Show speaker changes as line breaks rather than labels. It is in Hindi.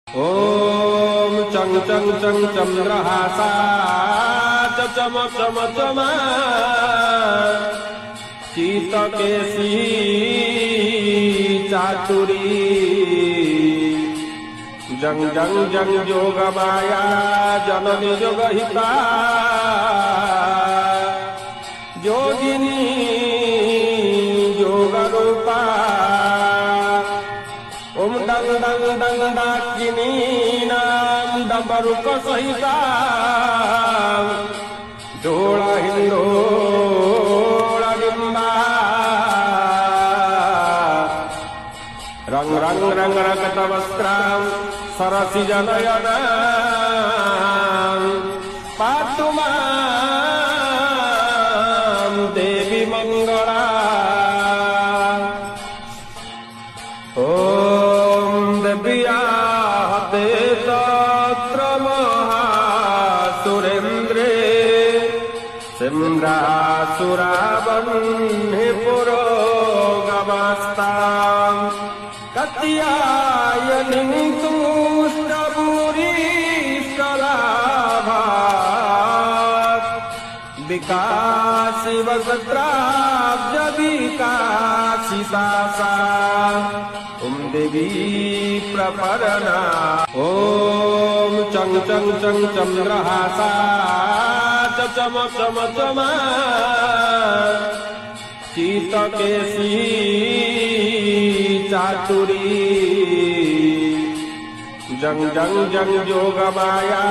ओम चंग चंग चंग चंद्रहासा चम चम चमा शीतकेशी चातुरी जंग जंग जंग जोग माया जननी जोगहिता जोगिनी जोग रूपा ओम डंग डंग डंग डाकिनी नाम डमरुक सहिता डोला हिंदोला डिम्बा रंग रंग रंग रंगत वस्त्रां सरसि जनयना पातु मां देवी मंगला ते तत्र महासुरेन्द्रे सिम्रासुरावह्नि पुरोगमास्तां कत्यायनीं तुष्टभूरिष्ठलाभात् विकासि वसत्राब्ज विकासिता सा ओम देवी प्रपरना ओम चंग चंग चंग चंद्रहासा चम चम चमा शीतकेशी चातुरी जंग जंग जंग जोग माया